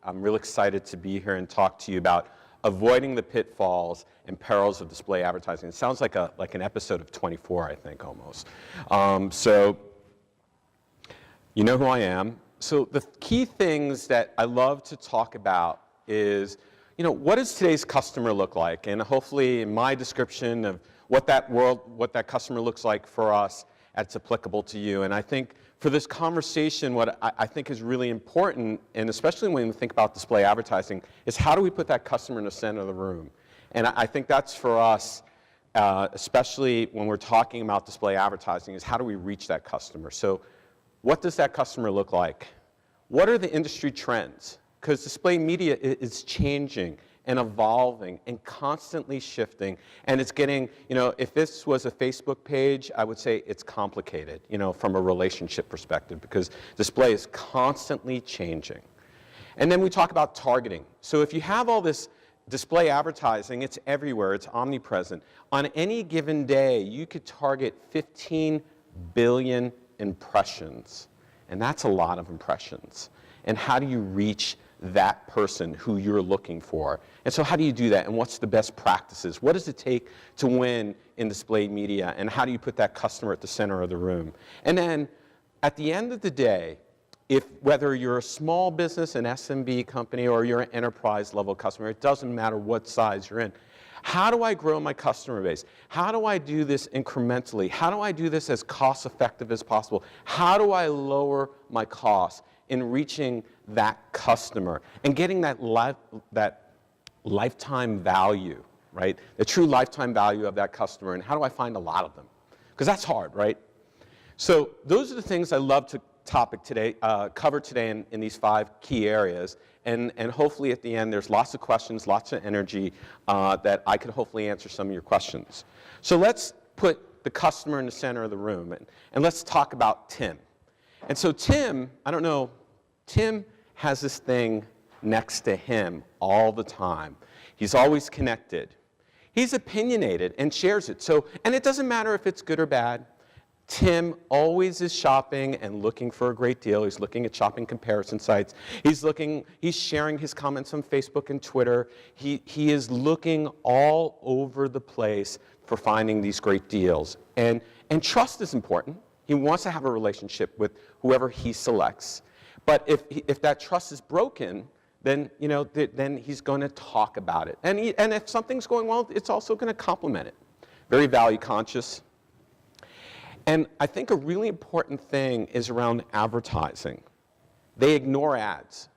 I'm real excited to be here and talk to you about avoiding the pitfalls and perils of display advertising. It sounds like an episode of 24, I think, almost. So you know who I am. So the key things that I love to talk about is, what does today's customer look like? And hopefully in my description of what that customer looks like for us, that's applicable to you. And I think for this conversation, what I think is really important, and especially when we think about display advertising, is how do we put that customer in the center of the room? And I think that's for us, especially when we're talking about display advertising, is how do we reach that customer? So what does that customer look like? What are the industry trends? Because display media is changing and evolving and constantly shifting. And it's getting, if this was a Facebook page, I would say it's complicated, from a relationship perspective, because display is constantly changing. And then we talk about targeting. So if you have all this display advertising, it's everywhere, it's omnipresent. On any given day, you could target 15 billion impressions. And that's a lot of impressions. And how do you reach that person who you're looking for? And so how do you do that? And what's the best practices? What does it take to win in display media? And how do you put that customer at the center of the room? And then at the end of the day, whether you're a small business, an SMB company, or you're an enterprise level customer, it doesn't matter what size you're in. How do I grow my customer base? How do I do this incrementally? How do I do this as cost effective as possible? How do I lower my costs in reaching that customer and getting that lifetime value, right? The true lifetime value of that customer, and how do I find a lot of them? Because that's hard, right? So those are the things I love to cover today in these 5 key areas. And hopefully at the end there's lots of questions, lots of energy that I could hopefully answer some of your questions. So let's put the customer in the center of the room, and let's talk about Tim. And so Tim, I don't know, Tim has this thing next to him all the time. He's always connected. He's opinionated and shares it. And it doesn't matter if it's good or bad. Tim always is shopping and looking for a great deal. He's looking at shopping comparison sites. He's sharing his comments on Facebook and Twitter. He is looking all over the place for finding these great deals. And trust is important. He wants to have a relationship with whoever he selects. But if that trust is broken, then then he's going to talk about it. And if something's going well, it's also going to compliment it. Very value conscious. And I think a really important thing is around advertising. They ignore ads.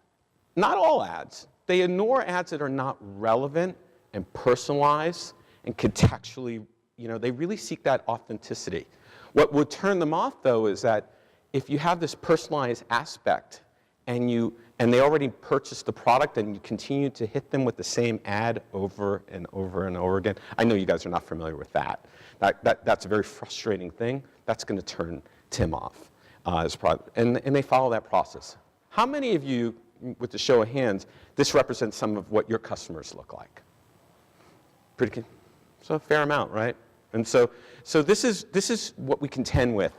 Not all ads. They ignore ads that are not relevant and personalized and contextually, they really seek that authenticity. What would turn them off, though, is that if you have this personalized aspect and they already purchased the product and you continue to hit them with the same ad over and over and over again. I know you guys are not familiar with that. That's a very frustrating thing. That's going to turn Tim off. And they follow that process. How many of you, with the show of hands, this represents some of what your customers look like? Pretty good. So a fair amount, right? And so this is what we contend with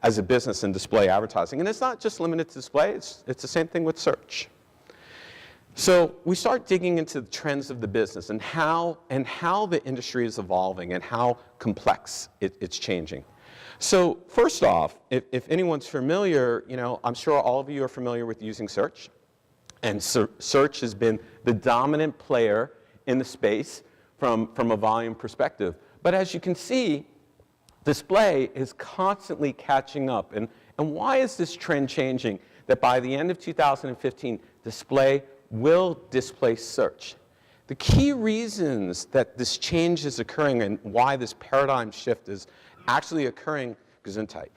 as a business in display advertising. And it's not just limited to display, it's the same thing with search. So we start digging into the trends of the business and how the industry is evolving and how complex it's changing. So first off, if anyone's familiar, I'm sure all of you are familiar with using search. And search has been the dominant player in the space from a volume perspective. But as you can see, display is constantly catching up. And why is this trend changing? That by the end of 2015, display will displace search. The key reasons that this change is occurring and why this paradigm shift is actually occurring, Gesundheit,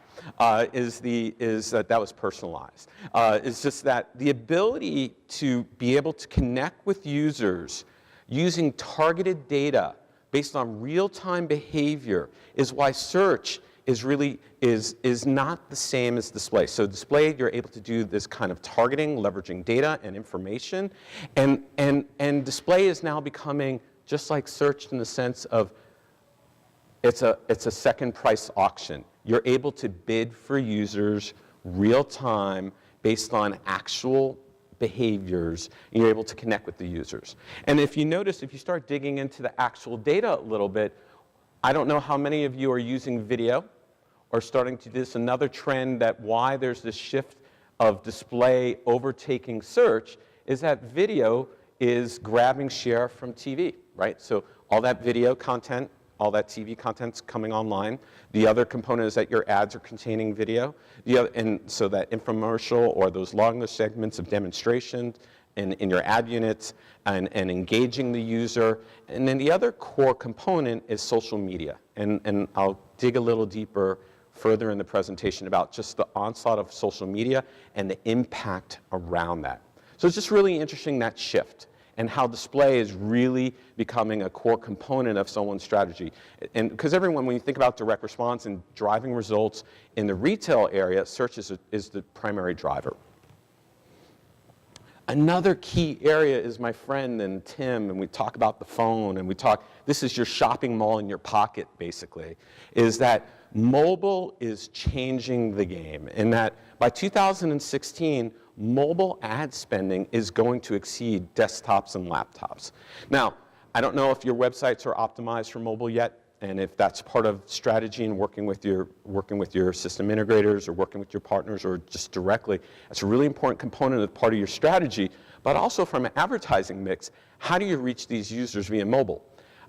is that was personalized. It's just that the ability to be able to connect with users using targeted data based on real-time behavior is why search is not the same as display. So display, you're able to do this kind of targeting, leveraging data and information, and display is now becoming just like search in the sense of it's a second price auction. You're able to bid for users real time based on actual behaviors, and you're able to connect with the users. And if you notice, if you start digging into the actual data a little bit, I don't know how many of you are using video or starting to do this. Another trend that why there's this shift of display overtaking search is that video is grabbing share from TV, right? So all that video content, all that TV content's coming online. The other component is that your ads are containing video. And so that infomercial or those longer segments of demonstrations in your ad units and engaging the user. And then the other core component is social media. And I'll dig a little deeper further in the presentation about just the onslaught of social media and the impact around that. So it's just really interesting, that shift, and how display is really becoming a core component of someone's strategy. And because everyone, when you think about direct response and driving results in the retail area, search is the primary driver. Another key area is my friend and Tim, and we talk about the phone, and we talk, this is your shopping mall in your pocket, basically, is that mobile is changing the game, and that by 2016, mobile ad spending is going to exceed desktops and laptops. Now, I don't know if your websites are optimized for mobile yet, and if that's part of strategy and working with your system integrators or working with your partners or just directly. That's a really important component of part of your strategy, but also from an advertising mix, how do you reach these users via mobile?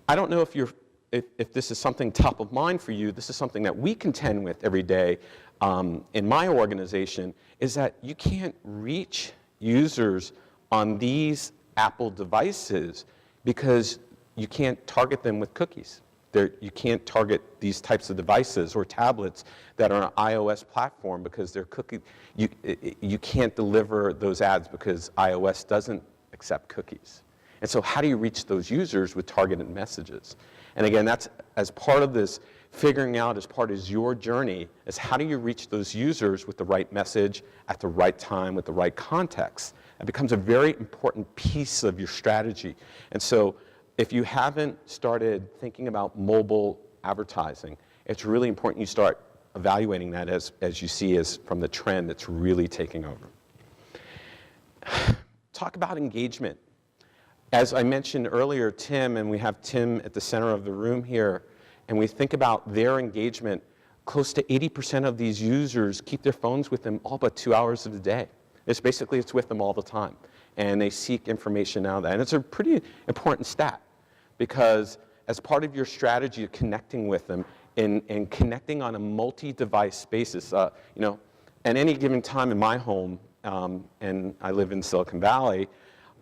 I don't know if this is something top of mind for you. This is something that we contend with every day in my organization, is that you can't reach users on these Apple devices because you can't target them with cookies. You can't target these types of devices or tablets that are on an iOS platform because they're cookie. You can't deliver those ads because iOS doesn't accept cookies. And so how do you reach those users with targeted messages? And again, that's as part of this figuring out, as part of your journey, is how do you reach those users with the right message at the right time with the right context? It becomes a very important piece of your strategy. And so if you haven't started thinking about mobile advertising, it's really important you start evaluating that as you see as from the trend that's really taking over. Talk about engagement. As I mentioned earlier, Tim, and we have Tim at the center of the room here, and we think about their engagement, close to 80% of these users keep their phones with them all but 2 hours of the day. It's with them all the time. And they seek information out of that. And it's a pretty important stat, because as part of your strategy of connecting with them and connecting on a multi-device basis, at any given time in my home, and I live in Silicon Valley,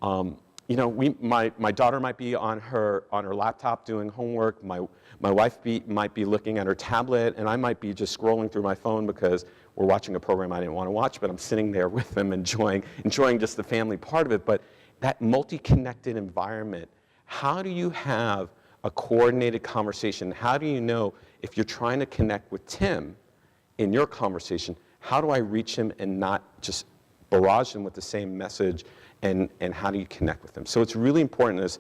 my daughter might be on her laptop doing homework. My wife might be looking at her tablet, and I might be just scrolling through my phone because we're watching a program I didn't want to watch, but I'm sitting there with them enjoying just the family part of it. But that multi-connected environment, how do you have a coordinated conversation? How do you know if you're trying to connect with Tim in your conversation, how do I reach him and not just barrage him with the same message, and how do you connect with them? So it's really important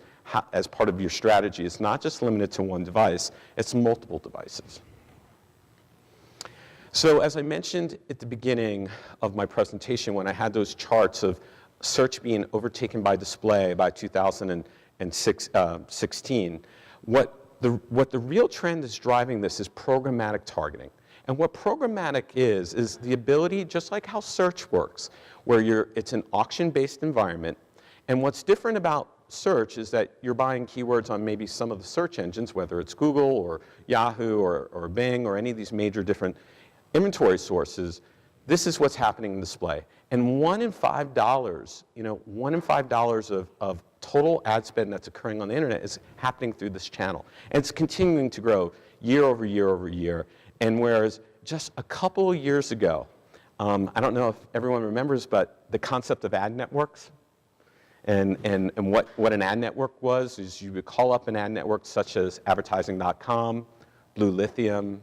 as part of your strategy. It's not just limited to one device, it's multiple devices. So as I mentioned at the beginning of my presentation, when I had those charts of search being overtaken by display by 2016, what the real trend is driving this is programmatic targeting. And what programmatic is the ability, just like how search works, where it's an auction-based environment. And what's different about search is that you're buying keywords on maybe some of the search engines, whether it's Google or Yahoo or Bing or any of these major different inventory sources. This is what's happening in display. And $1 in $5 of total ad spend that's occurring on the internet is happening through this channel. And it's continuing to grow year over year over year. And whereas just a couple of years ago, I don't know if everyone remembers, but the concept of ad networks and what an ad network was is you would call up an ad network such as advertising.com, Blue Lithium,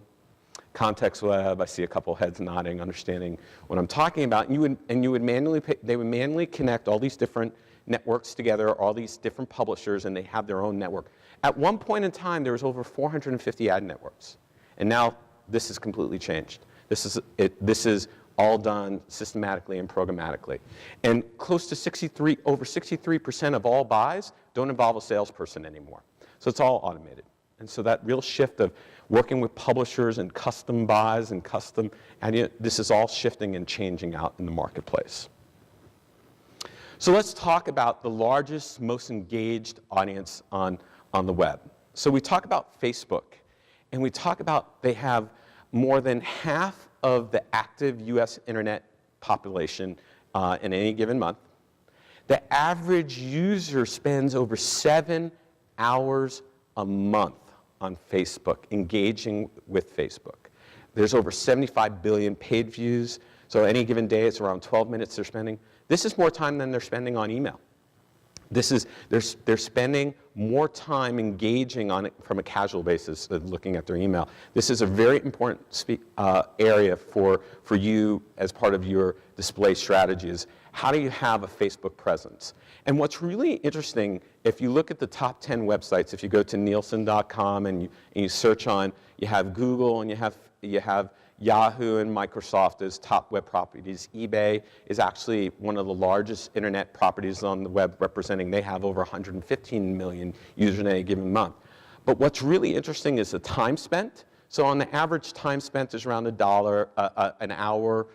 Context Web. I see a couple heads nodding, understanding what I'm talking about. And they would manually connect all these different networks together, all these different publishers, and they have their own network. At one point in time, there was over 450 ad networks. And now this has completely changed. This is all done systematically and programmatically. And close to over 63% of all buys don't involve a salesperson anymore. So it's all automated. And so that real shift of working with publishers and custom buys and this is all shifting and changing out in the marketplace. So let's talk about the largest, most engaged audience on the web. So we talk about Facebook, and we talk about they have more than half of the active US internet population in any given month. The average user spends over 7 hours a month on Facebook, engaging with Facebook. There's over 75 billion paid views, so any given day it's around 12 minutes they're spending. This is more time than they're spending on email. They're spending more time engaging on it from a casual basis than looking at their email. This is a very important area for you as part of your display strategy is how do you have a Facebook presence? And what's really interesting, if you look at the top 10 websites, if you go to Nielsen.com and you search on, you have Google and you have Yahoo and Microsoft as top web properties. eBay is actually one of the largest internet properties on the web representing, they have over 115 million users in a given month. But what's really interesting is the time spent. So on the average, time spent is around $1 an hour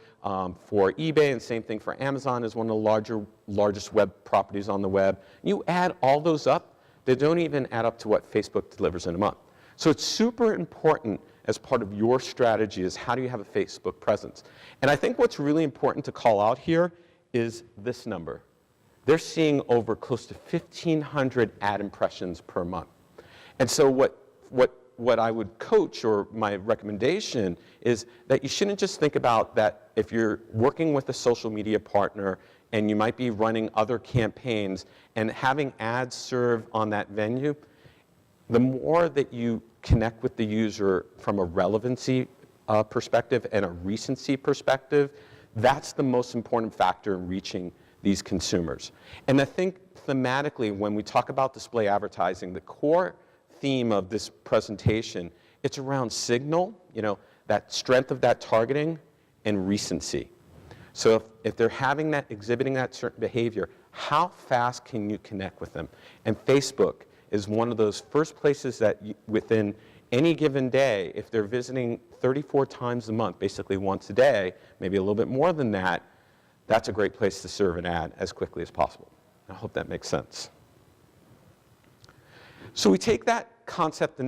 for eBay, and same thing for Amazon is one of the largest web properties on the web. You add all those up, they don't even add up to what Facebook delivers in a month. So it's super important as part of your strategy is how do you have a Facebook presence. And I think what's really important to call out here is this number. They're seeing over close to 1,500 ad impressions per month. And so what I would coach, or my recommendation, is that you shouldn't just think about that if you're working with a social media partner and you might be running other campaigns and having ads serve on that venue, the more that you connect with the user from a relevancy perspective and a recency perspective, that's the most important factor in reaching these consumers. And I think thematically, when we talk about display advertising, the core theme of this presentation, it's around signal, that strength of that targeting and recency. So if they're exhibiting that certain behavior, how fast can you connect with them? And Facebook is one of those first places that within any given day, if they're visiting 34 times a month, basically once a day, maybe a little bit more than that, that's a great place to serve an ad as quickly as possible. I hope that makes sense. So we take that concept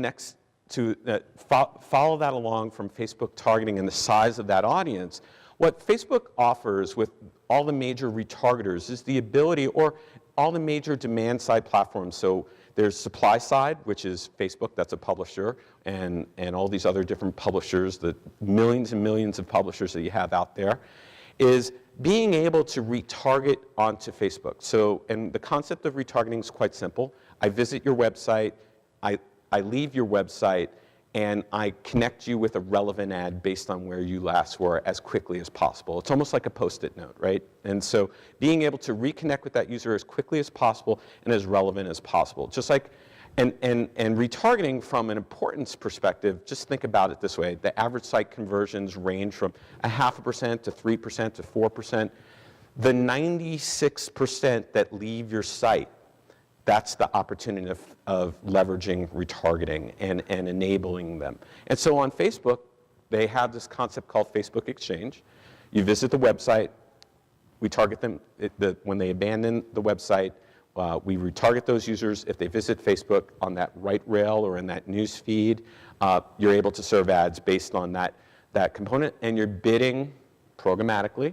follow that along from Facebook targeting and the size of that audience. What Facebook offers with all the major retargeters is the ability, or all the major demand side platforms. So there's supply side, which is Facebook, that's a publisher, and all these other different publishers, the millions and millions of publishers that you have out there, is being able to retarget onto Facebook. So, and the concept of retargeting is quite simple. I visit your website, I leave your website, and I connect you with a relevant ad based on where you last were as quickly as possible. It's almost like a Post-it note, right? And so being able to reconnect with that user as quickly as possible and as relevant as possible. Just like, and retargeting from an importance perspective, just think about it this way. The average site conversions range from 0.5% to 3% to 4%. The 96% that leave your site, that's the opportunity of leveraging retargeting and enabling them. And so on Facebook, they have this concept called Facebook Exchange. You visit the website, we target them, when they abandon the website, we retarget those users. If they visit Facebook on that right rail or in that news feed, you're able to serve ads based on that component, and you're bidding programmatically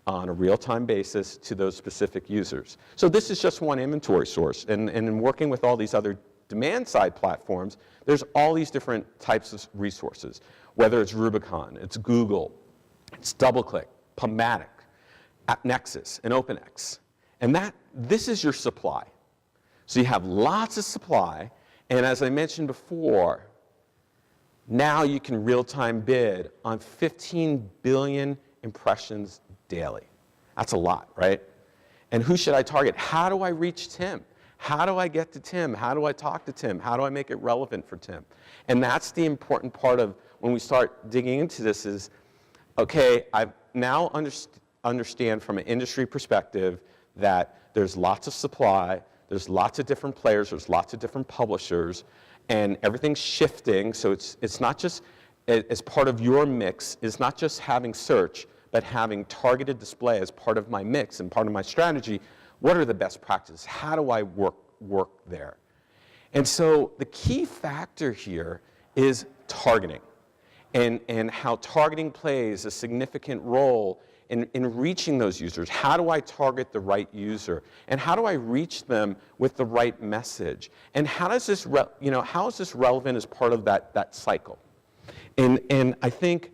on a real-time basis to those specific users. So this is just one inventory source. And in working with all these other demand-side platforms, there's all these different types of resources, whether it's Rubicon, it's Google, it's DoubleClick, PubMatic, AppNexus, and OpenX. And this is your supply. So you have lots of supply, and as I mentioned before, now you can real-time bid on 15 billion impressions daily. That's a lot, right? And who should I target? How do I reach Tim? How do I get to Tim? How do I talk to Tim? How do I make it relevant for Tim? And that's the important part of when we start digging into this is, okay, now understand from an industry perspective that there's lots of supply, there's lots of different players, there's lots of different publishers, and everything's shifting. So it's not just, as part of your mix, it's not just having search, but having targeted display as part of my mix and part of my strategy. What are the best practices? How do I work there? And so the key factor here is targeting, and how targeting plays a significant role in reaching those users. How do I target the right user? And how do I reach them with the right message? And how does this, how is this relevant as part of that cycle? And I think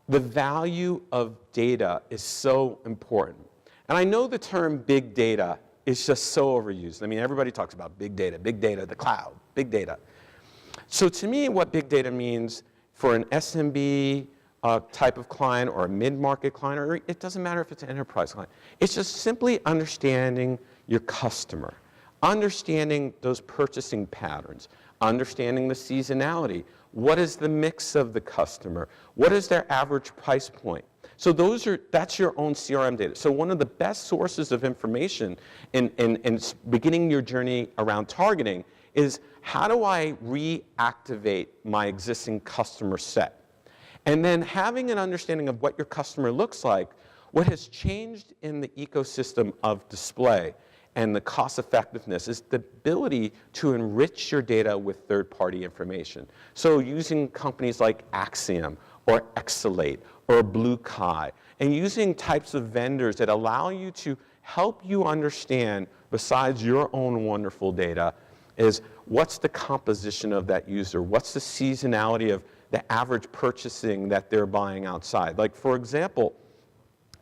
the value of data is so important. And I know the term big data is just so overused. I mean, everybody talks about big data, the cloud, big data. So to me, what big data means for an SMB type of client or a mid-market client, or it doesn't matter if it's an enterprise client, it's just simply understanding your customer, understanding those purchasing patterns, understanding the seasonality. What is the mix of the customer? What is their average price point? So that's your own CRM data. So one of the best sources of information in beginning your journey around targeting is, how do I reactivate my existing customer set? And then having an understanding of what your customer looks like, what has changed in the ecosystem of display and the cost effectiveness is the ability to enrich your data with third-party information. So using companies like Axiom or Exalate or BlueKai, and using types of vendors that allow you to help you understand, besides your own wonderful data, is what's the composition of that user? What's the seasonality of the average purchasing that they're buying outside? Like, for example,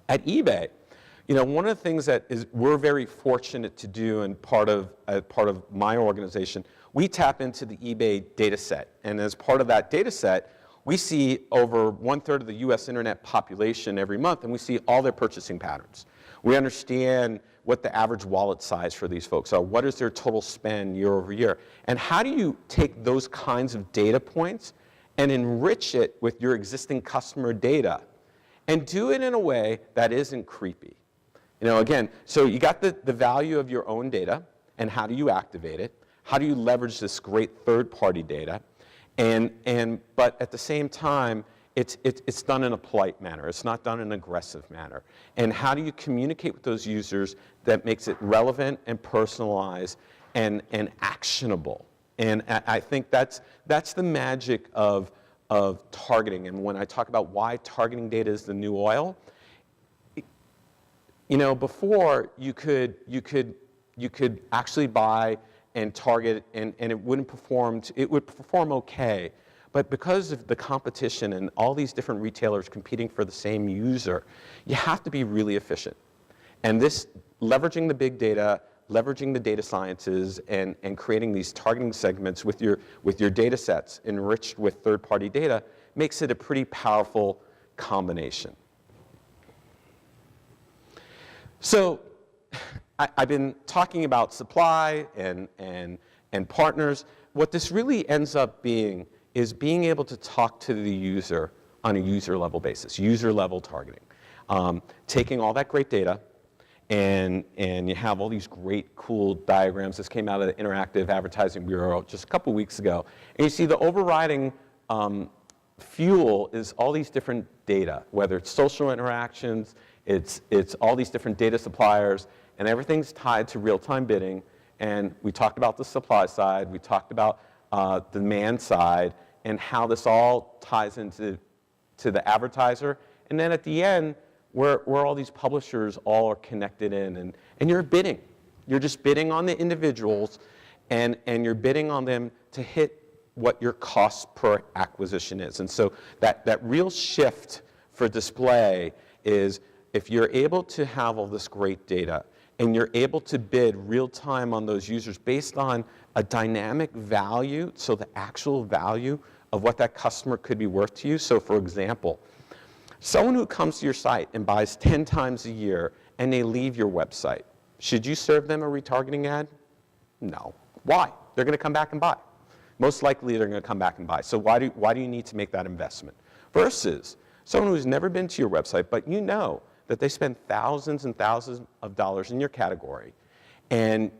at eBay, one of the things that we're very fortunate to do, and part of my organization, we tap into the eBay data set. And as part of that data set, we see over 1/3 of the US internet population every month, and we see all their purchasing patterns. We understand what the average wallet size for these folks are, what is their total spend year over year, and how do you take those kinds of data points and enrich it with your existing customer data, and do it in a way that isn't creepy. Again, so you got the value of your own data, and how do you activate it? How do you leverage this great third-party data? But at the same time, it's done in a polite manner. It's not done in an aggressive manner. And how do you communicate with those users that makes it relevant and personalized and actionable? And I think that's the magic of targeting. And when I talk about why targeting data is the new oil, before you could actually buy and target, and it wouldn't perform. It would perform okay, but because of the competition and all these different retailers competing for the same user, you have to be really efficient. And this, leveraging the big data, leveraging the data sciences, and creating these targeting segments with your data sets enriched with third-party data makes it a pretty powerful combination. So I've been talking about supply and partners. What this really ends up being is being able to talk to the user on a user-level basis, user-level targeting. Taking all that great data, and you have all these great, cool diagrams. This came out of the Interactive Advertising Bureau just a couple weeks ago. And you see the overriding fuel is all these different data, whether it's social interactions, it's all these different data suppliers, and everything's tied to real-time bidding. And we talked about the supply side, we talked about the demand side, and how this all ties into the advertiser. And then at the end, where all these publishers all are connected in, and you're bidding. You're just bidding on the individuals, and you're bidding on them to hit what your cost per acquisition is. And so that real shift for display is, if you're able to have all this great data, and you're able to bid real time on those users based on a dynamic value, so the actual value of what that customer could be worth to you. So for example, someone who comes to your site and buys 10 times a year and they leave your website, should you serve them a retargeting ad? No. Why? They're going to come back and buy. Most likely they're going to come back and buy. So why do you need to make that investment? Versus someone who's never been to your website, but you know that they spend thousands and thousands of dollars in your category, and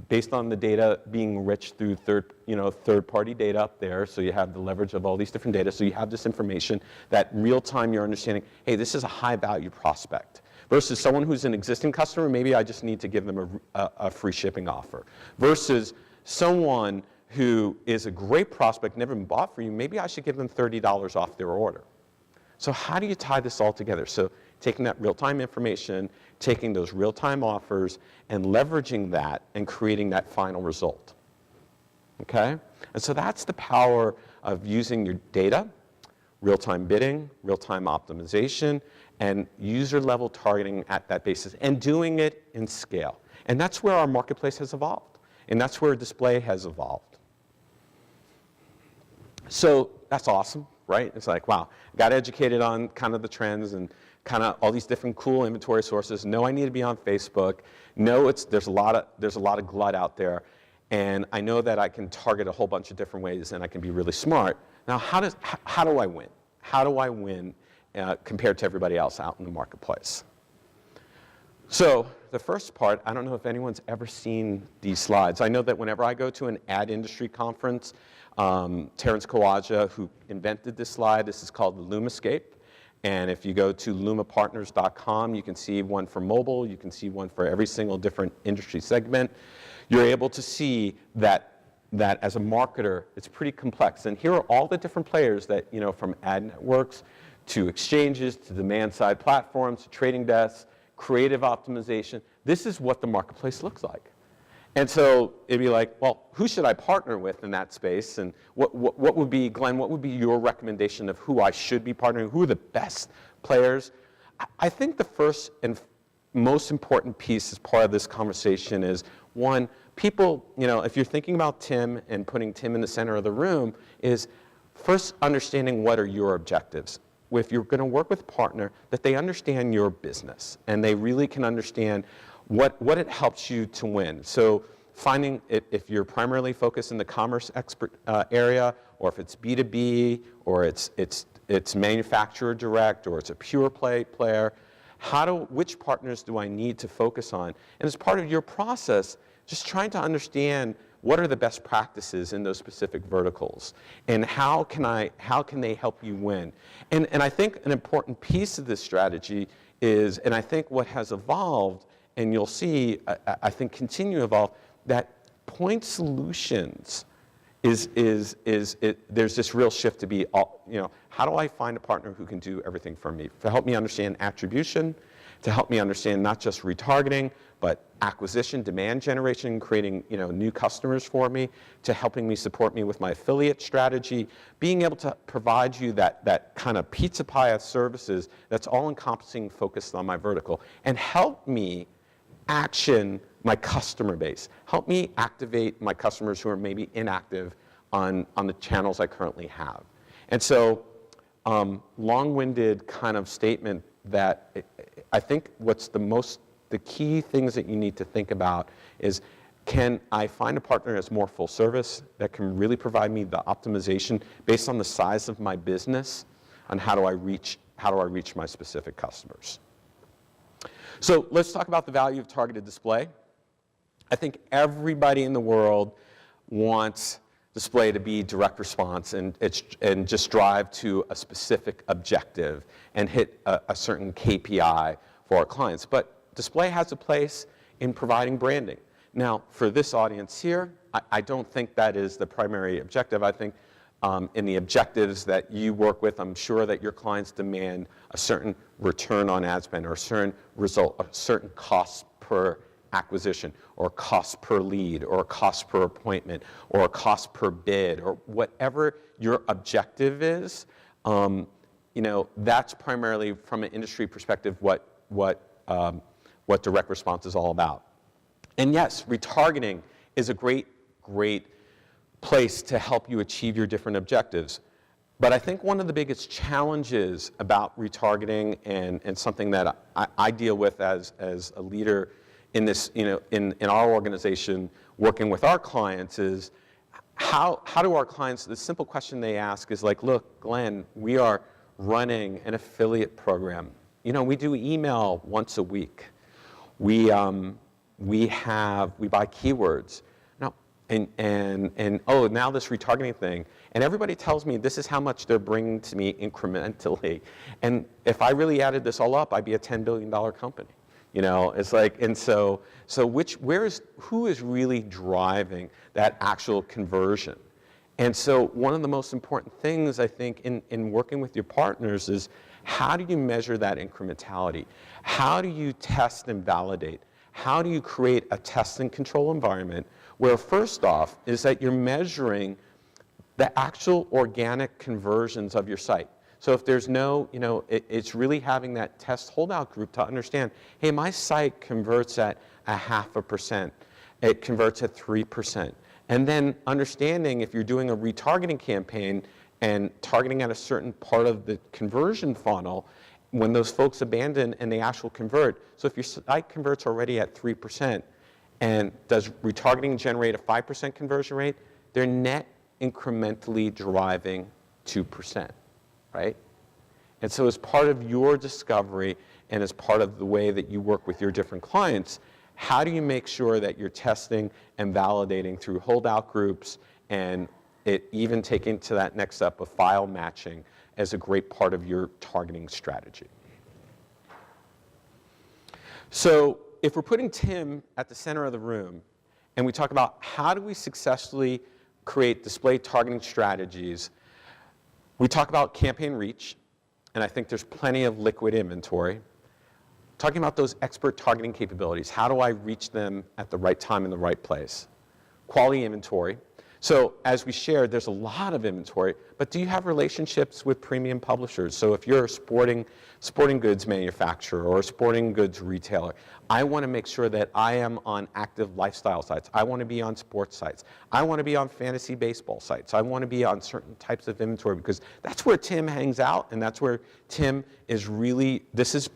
based on the data being enriched through third-party data up there, so you have the leverage of all these different data, so you have this information that real-time you're understanding, hey, this is a high-value prospect, versus someone who's an existing customer, maybe I just need to give them a free shipping offer, versus someone who is a great prospect, never been bought for you, maybe I should give them $30 off their order. So how do you tie this all together? So taking that real-time information, taking those real-time offers, and leveraging that and creating that final result. Okay? And so that's the power of using your data, real-time bidding, real-time optimization, and user-level targeting at that basis, and doing it in scale. And that's where our marketplace has evolved. And that's where display has evolved. So that's awesome, right? It's like, wow, got educated on kind of the trends and kind of all these different cool inventory sources. No, I need to be on Facebook. No, there's a lot of glut out there. And I know that I can target a whole bunch of different ways and I can be really smart. Now, how do I win? How do I win compared to everybody else out in the marketplace? So the first part, I don't know if anyone's ever seen these slides. I know that whenever I go to an ad industry conference, Terrence Kawaja, who invented this slide, this is called the Lumascape. And if you go to lumapartners.com, you can see one for mobile, you can see one for every single different industry segment. You're able to see that as a marketer, it's pretty complex. And here are all the different players that, from ad networks to exchanges to demand-side platforms to trading desks, creative optimization. This is what the marketplace looks like. And so it'd be like, well, who should I partner with in that space? And what would be, Glenn, what would be your recommendation of who I should be partnering? Who are the best players? I think the first and most important piece as part of this conversation is, one, people, if you're thinking about Tim and putting Tim in the center of the room, is first understanding what are your objectives. If you're going to work with a partner, that they understand your business and they really can understand what it helps you to win. So finding if you're primarily focused in the commerce expert area, or if it's B2B, or it's manufacturer direct, or it's a pure play player, which partners do I need to focus on? And as part of your process, just trying to understand what are the best practices in those specific verticals, and how can they help you win? And I think an important piece of this strategy is, and I think what has evolved, and you'll see, I think continue to evolve, that point solutions there's this real shift to be, how do I find a partner who can do everything for me? To help me understand attribution, to help me understand not just retargeting, but acquisition, demand generation, creating new customers for me, to helping me support me with my affiliate strategy, being able to provide you that kind of pizza pie of services that's all encompassing, focused on my vertical, and help me action my customer base. Help me activate my customers who are maybe inactive on the channels I currently have. And so, long-winded kind of statement that I think the key things that you need to think about is, can I find a partner that's more full service, that can really provide me the optimization based on the size of my business, on how do I reach my specific customers? So let's talk about the value of targeted display. I think everybody in the world wants display to be direct response and just drive to a specific objective and hit a certain KPI for our clients. But display has a place in providing branding. Now, for this audience here, I don't think that is the primary objective. I think in the objectives that you work with, I'm sure that your clients demand a certain return on ad spend, or a certain result, a certain cost per acquisition, or cost per lead, or cost per appointment, or cost per bid, or whatever your objective is. That's primarily, from an industry perspective, what direct response is all about. And yes, retargeting is a great place to help you achieve your different objectives. But I think one of the biggest challenges about retargeting, and something that I deal with as a leader in this, in our organization, working with our clients, is how do our clients, the simple question they ask is like, look, Glenn, we are running an affiliate program. You know, we do email once a week. We buy keywords. Now, and oh, now this retargeting thing. And everybody tells me this is how much they're bringing to me incrementally. And if I really added this all up, I'd be a $10 billion company. You know, it's like, and so who is really driving that actual conversion? And so one of the most important things, I think, in working with your partners is how do you measure that incrementality? How do you test and validate? How do you create a test and control environment where, first off, is that you're measuring the actual organic conversions of your site? So if there's no, you know, it's really having that test holdout group to understand, hey, my site converts at 0.5%. It converts at 3%. And then understanding if you're doing a retargeting campaign and targeting at a certain part of the conversion funnel, when those folks abandon and they actually convert. So if your site converts already at 3%, and does retargeting generate a 5% conversion rate, they're net incrementally driving 2%, right? And so as part of your discovery and as part of the way that you work with your different clients, how do you make sure that you're testing and validating through holdout groups and it even taking to that next step of file matching as a great part of your targeting strategy? So if we're putting Tim at the center of the room and we talk about how do we successfully create display targeting strategies, we talk about campaign reach, and I think there's plenty of liquid inventory. Talking about those expert targeting capabilities, how do I reach them at the right time in the right place? Quality inventory. So as we shared, there's a lot of inventory, but do you have relationships with premium publishers? So if you're a sporting goods manufacturer or a sporting goods retailer, I want to make sure that I am on active lifestyle sites. I want to be on sports sites. I want to be on fantasy baseball sites. I want to be on certain types of inventory because that's where Tim hangs out and that's where Tim is really, this is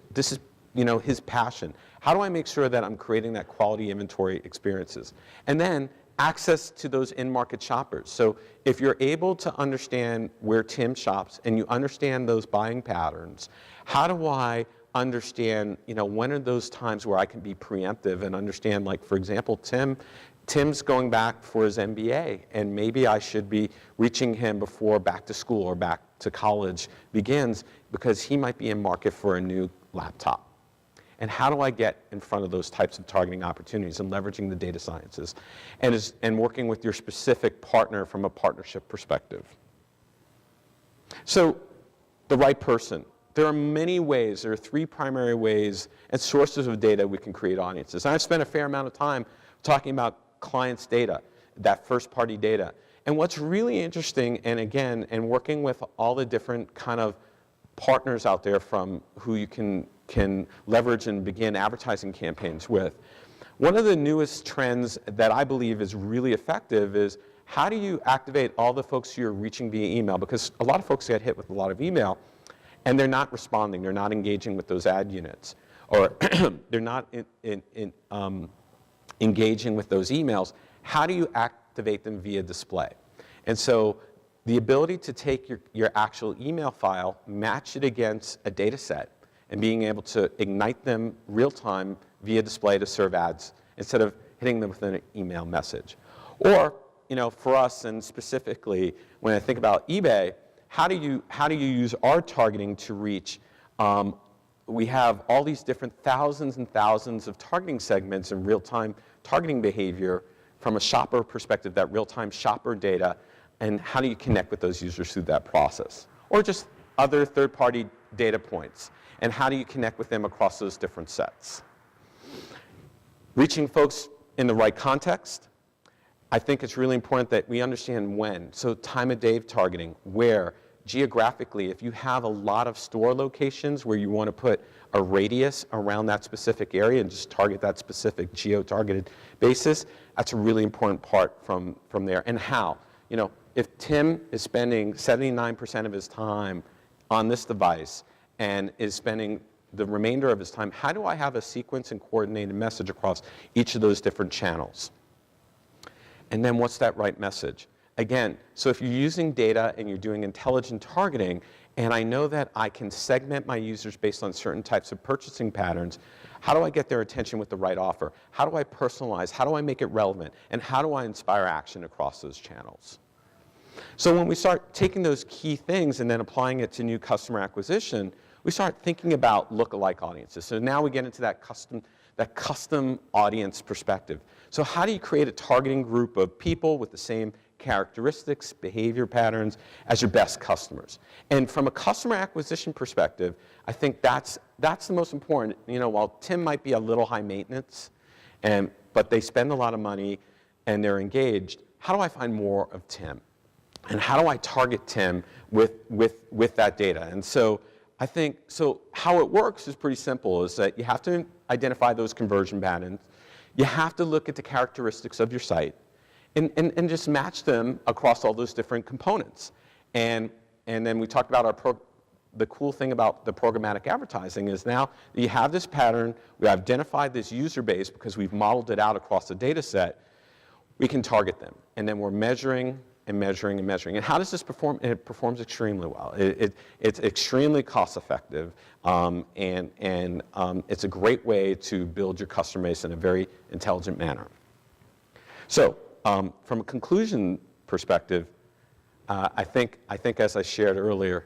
you know, his passion. How do I make sure that I'm creating that quality inventory experiences? And then access to those in-market shoppers. So if you're able to understand where Tim shops and you understand those buying patterns, how do I understand, you know, when are those times where I can be preemptive and understand, like, for example, Tim's going back for his MBA, and maybe I should be reaching him before back to school or back to college begins because he might be in market for a new laptop. And how do I get in front of those types of targeting opportunities and leveraging the data sciences and working with your specific partner from a partnership perspective? So the right person. There are many ways. There are 3 primary ways and sources of data we can create audiences. And I've spent a fair amount of time talking about clients' data, that first-party data. And what's really interesting, and again, and working with all the different kind of partners out there from who you can leverage and begin advertising campaigns with. One of the newest trends that I believe is really effective is how do you activate all the folks you're reaching via email? Because a lot of folks get hit with a lot of email and they're not responding, they're not engaging with those ad units, or they're not engaging with those emails. How do you activate them via display? And so the ability to take your actual email file, match it against a data set, and being able to ignite them real time via display to serve ads instead of hitting them with an email message. Or, you know, for us and specifically when I think about eBay, how do you use our targeting to reach? We have all these different thousands and thousands of targeting segments and real-time targeting behavior from a shopper perspective, that real-time shopper data, and how do you connect with those users through that process? Or just other third-party data points, and how do you connect with them across those different sets? Reaching folks in the right context. I think it's really important that we understand when. So time of day targeting, where, geographically, if you have a lot of store locations where you want to put a radius around that specific area and just target that specific geo-targeted basis, that's a really important part from there. And how? You know, if Tim is spending 79% of his time on this device and is spending the remainder of his time, how do I have a sequence and coordinated message across each of those different channels? And then what's that right message? Again, so if you're using data and you're doing intelligent targeting and I know that I can segment my users based on certain types of purchasing patterns, how do I get their attention with the right offer? How do I personalize? How do I make it relevant? And how do I inspire action across those channels? So when we start taking those key things and then applying it to new customer acquisition, we start thinking about lookalike audiences. So now we get into that custom audience perspective. So how do you create a targeting group of people with the same characteristics, behavior patterns as your best customers? And from a customer acquisition perspective, I think that's the most important. You know, while Tim might be a little high maintenance, but they spend a lot of money and they're engaged, how do I find more of Tim? And how do I target Tim with that data? And so I think, so how it works is pretty simple, is that you have to identify those conversion patterns. You have to look at the characteristics of your site and just match them across all those different components. And then we talked about the cool thing about the programmatic advertising is now that you have this pattern, we identified this user base because we've modeled it out across the data set, we can target them. And then we're measuring and measuring and measuring. And how does this perform? It performs extremely well. It's extremely cost effective, and it's a great way to build your customer base in a very intelligent manner. So from a conclusion perspective, I think as I shared earlier,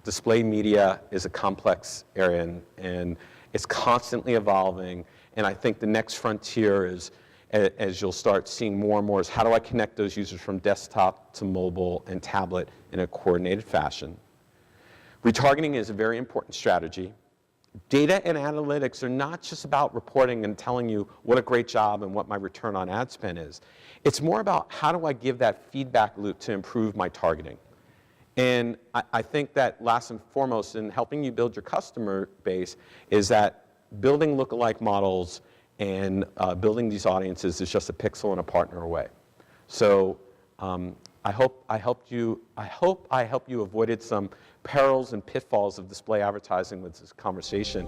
display media is a complex area and it's constantly evolving. And I think the next frontier is, as you'll start seeing more and more, is how do I connect those users from desktop to mobile and tablet in a coordinated fashion. Retargeting is a very important strategy. Data and analytics are not just about reporting and telling you what a great job and what my return on ad spend is. It's more about how do I give that feedback loop to improve my targeting. And I think that last and foremost in helping you build your customer base is that building lookalike models and building these audiences is just a pixel and a partner away. So I hope I helped you avoided some perils and pitfalls of display advertising with this conversation.